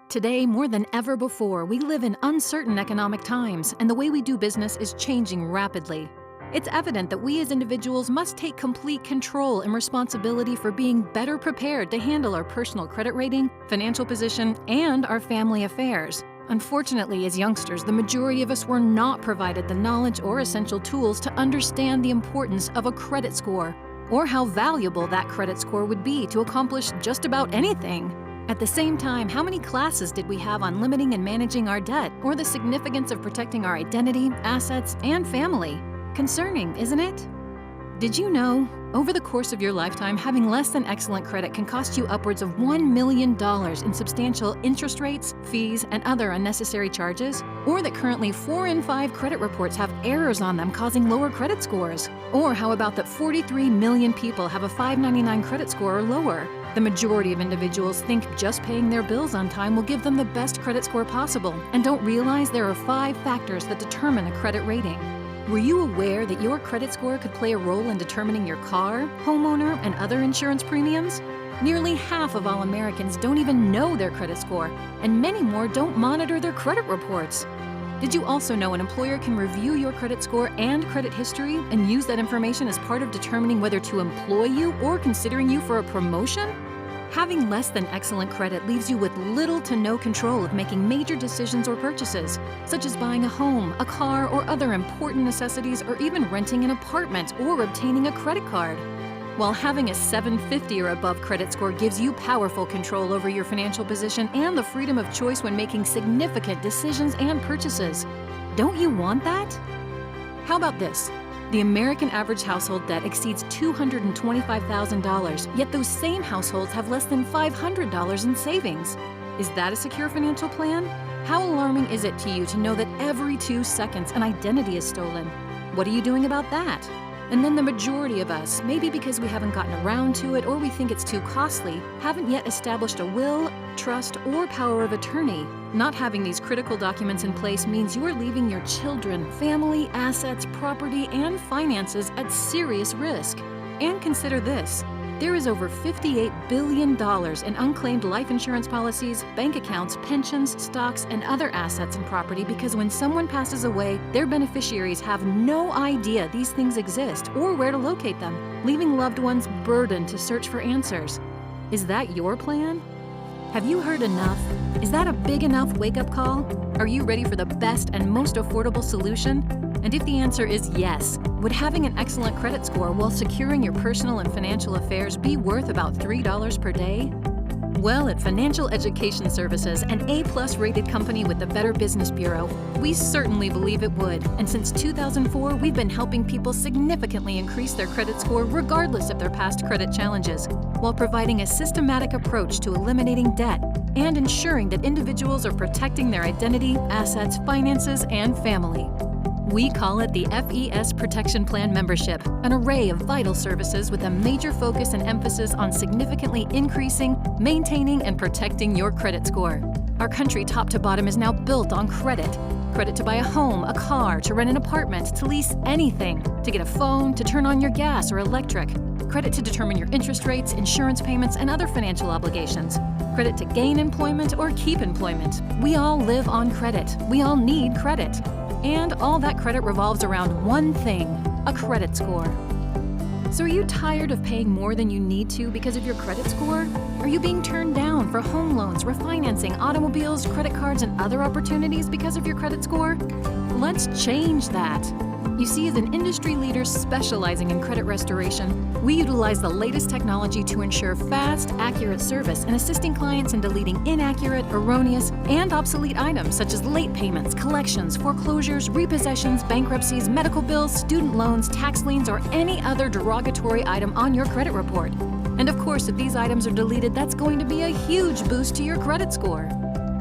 Today, more than ever before, we live in uncertain economic times, and the way we do business is changing rapidly. It's evident that we as individuals must take complete control and responsibility for being better prepared to handle our personal credit rating, financial position, and our family affairs. Unfortunately, as youngsters, the majority of us were not provided the knowledge or essential tools to understand the importance of a credit score, or how valuable that credit score would be to accomplish just about anything. At the same time, how many classes did we have on limiting and managing our debt, or the significance of protecting our identity, assets, and family? Concerning, isn't it? Did you know, over the course of your lifetime, having less than excellent credit can cost you upwards of $1 million in substantial interest rates, fees, and other unnecessary charges? Or that currently 4 in 5 credit reports have errors on them causing lower credit scores? Or how about that 43 million people have a 599 credit score or lower? The majority of individuals think just paying their bills on time will give them the best credit score possible, and don't realize there are 5 factors that determine a credit rating. Were you aware that your credit score could play a role in determining your car, homeowner, and other insurance premiums? Nearly half of all Americans don't even know their credit score, and many more don't monitor their credit reports. Did you also know an employer can review your credit score and credit history and use that information as part of determining whether to employ you or considering you for a promotion? Having less than excellent credit leaves you with little to no control of making major decisions or purchases, such as buying a home, a car, or other important necessities, or even renting an apartment or obtaining a credit card. While having a 750 or above credit score gives you powerful control over your financial position and the freedom of choice when making significant decisions and purchases. Don't you want that? How about this? The American average household debt exceeds $225,000, yet those same households have less than $500 in savings. Is that a secure financial plan? How alarming is it to you to know that every 2 seconds an identity is stolen? What are you doing about that? And then the majority of us, maybe because we haven't gotten around to it or we think it's too costly, haven't yet established a will, trust, or power of attorney. Not having these critical documents in place means you are leaving your children, family, assets, property, and finances at serious risk. And consider this. There is over $58 billion in unclaimed life insurance policies, bank accounts, pensions, stocks, and other assets and property because when someone passes away, their beneficiaries have no idea these things exist or where to locate them, leaving loved ones burdened to search for answers. Is that your plan? Have you heard enough? Is that a big enough wake-up call? Are you ready for the best and most affordable solution? And if the answer is yes, would having an excellent credit score while securing your personal and financial affairs be worth about $3 per day? Well, at Financial Education Services, an A+ rated company with the Better Business Bureau, we certainly believe it would. And since 2004, we've been helping people significantly increase their credit score regardless of their past credit challenges, while providing a systematic approach to eliminating debt and ensuring that individuals are protecting their identity, assets, finances, and family. We call it the FES Protection Plan membership, an array of vital services with a major focus and emphasis on significantly increasing, maintaining, and protecting your credit score. Our country top to bottom is now built on credit. Credit to buy a home, a car, to rent an apartment, to lease anything, to get a phone, to turn on your gas or electric. Credit to determine your interest rates, insurance payments, and other financial obligations. Credit to gain employment or keep employment. We all live on credit. We all need credit. And all that credit revolves around one thing, a credit score. So are you tired of paying more than you need to because of your credit score? Are you being turned down for home loans, refinancing, automobiles, credit cards, and other opportunities because of your credit score? Let's change that. You see, as an industry leader specializing in credit restoration, we utilize the latest technology to ensure fast, accurate service and assisting clients in deleting inaccurate, erroneous, and obsolete items such as late payments, collections, foreclosures, repossessions, bankruptcies, medical bills, student loans, tax liens, or any other derogatory item on your credit report. And of course, if these items are deleted, that's going to be a huge boost to your credit score.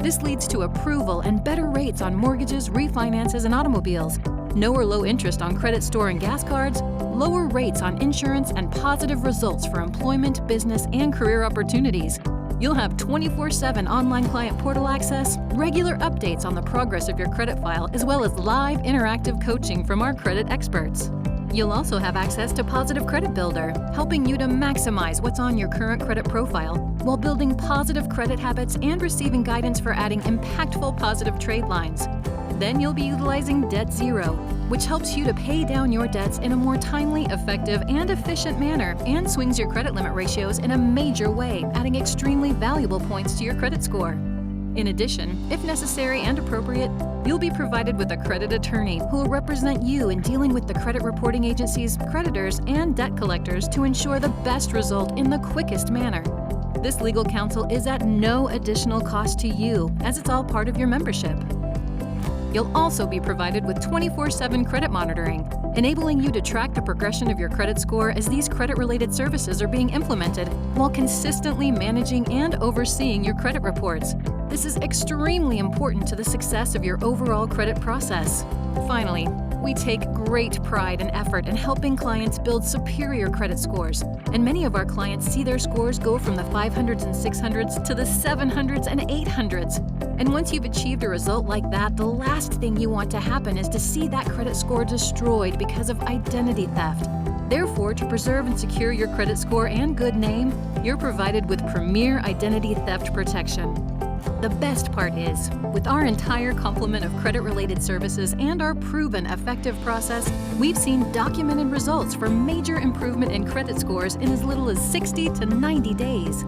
This leads to approval and better rates on mortgages, refinances, and automobiles. No or low interest on credit store and gas cards, lower rates on insurance, and positive results for employment, business, and career opportunities. You'll have 24/7 online client portal access, regular updates on the progress of your credit file, as well as live interactive coaching from our credit experts. You'll also have access to Positive Credit Builder, helping you to maximize what's on your current credit profile while building positive credit habits and receiving guidance for adding impactful positive trade lines. Then you'll be utilizing Debt Zero, which helps you to pay down your debts in a more timely, effective, and efficient manner and swings your credit limit ratios in a major way, adding extremely valuable points to your credit score. In addition, if necessary and appropriate, you'll be provided with a credit attorney who will represent you in dealing with the credit reporting agencies, creditors, and debt collectors to ensure the best result in the quickest manner. This legal counsel is at no additional cost to you, as it's all part of your membership. You'll also be provided with 24/7 credit monitoring, enabling you to track the progression of your credit score as these credit-related services are being implemented, while consistently managing and overseeing your credit reports. This is extremely important to the success of your overall credit process. Finally, we take great pride and effort in helping clients build superior credit scores, and many of our clients see their scores go from the 500s and 600s to the 700s and 800s. And once you've achieved a result like that, the last thing you want to happen is to see that credit score destroyed because of identity theft. Therefore, to preserve and secure your credit score and good name, you're provided with premier identity theft protection. The best part is, with our entire complement of credit-related services and our proven effective process, we've seen documented results for major improvement in credit scores in as little as 60 to 90 days.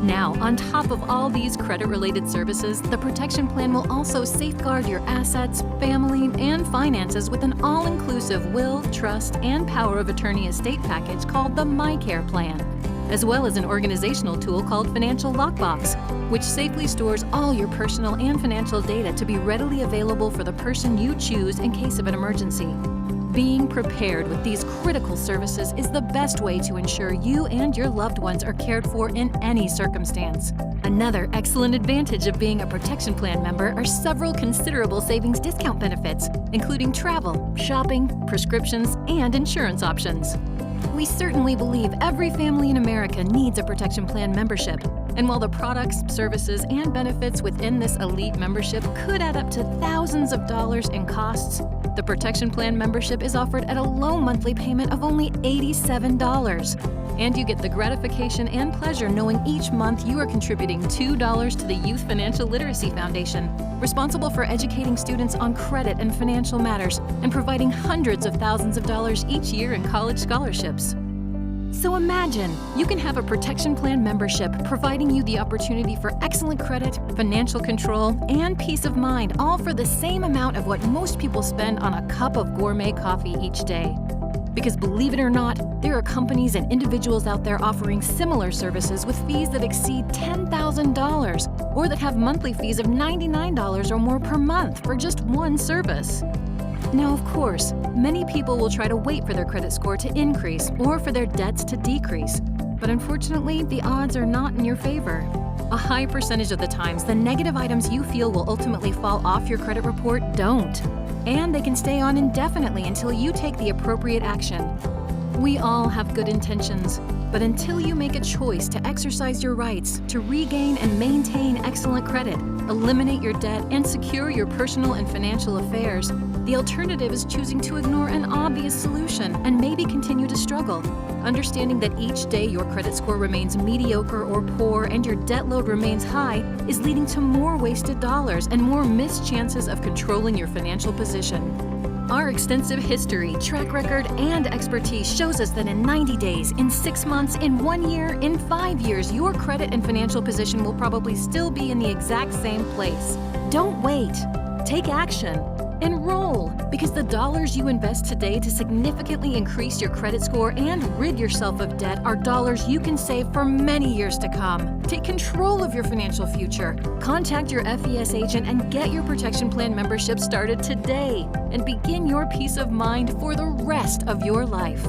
Now, on top of all these credit-related services, the Protection Plan will also safeguard your assets, family, and finances with an all-inclusive will, trust, and power of attorney estate package called the MyCare Plan, as well as an organizational tool called Financial Lockbox, which safely stores all your personal and financial data to be readily available for the person you choose in case of an emergency. Being prepared with these critical services is the best way to ensure you and your loved ones are cared for in any circumstance. Another excellent advantage of being a Protection Plan member are several considerable savings discount benefits, including travel, shopping, prescriptions, and insurance options. We certainly believe every family in America needs a Protection Plan membership. And while the products, services, and benefits within this elite membership could add up to thousands of dollars in costs, the Protection Plan membership is offered at a low monthly payment of only $87. And you get the gratification and pleasure knowing each month you are contributing $2 to the Youth Financial Literacy Foundation, responsible for educating students on credit and financial matters and providing hundreds of thousands of dollars each year in college scholarships. So imagine, you can have a Protection Plan membership providing you the opportunity for excellent credit, financial control, and peace of mind, all for the same amount of what most people spend on a cup of gourmet coffee each day. Because believe it or not, there are companies and individuals out there offering similar services with fees that exceed $10,000 or that have monthly fees of $99 or more per month for just one service. Now, of course, many people will try to wait for their credit score to increase or for their debts to decrease. But unfortunately, the odds are not in your favor. A high percentage of the times, the negative items you feel will ultimately fall off your credit report don't. And they can stay on indefinitely until you take the appropriate action. We all have good intentions, but until you make a choice to exercise your rights, to regain and maintain excellent credit, eliminate your debt, and secure your personal and financial affairs, the alternative is choosing to ignore an obvious solution and maybe continue to struggle. Understanding that each day your credit score remains mediocre or poor and your debt load remains high is leading to more wasted dollars and more missed chances of controlling your financial position. Our extensive history, track record, and expertise shows us that in 90 days, in 6 months, in 1 year, in 5 years, your credit and financial position will probably still be in the exact same place. Don't wait. Take action. Enroll, because the dollars you invest today to significantly increase your credit score and rid yourself of debt are dollars you can save for many years to come. Take control of your financial future. Contact your FES agent and get your Protection Plan membership started today and begin your peace of mind for the rest of your life.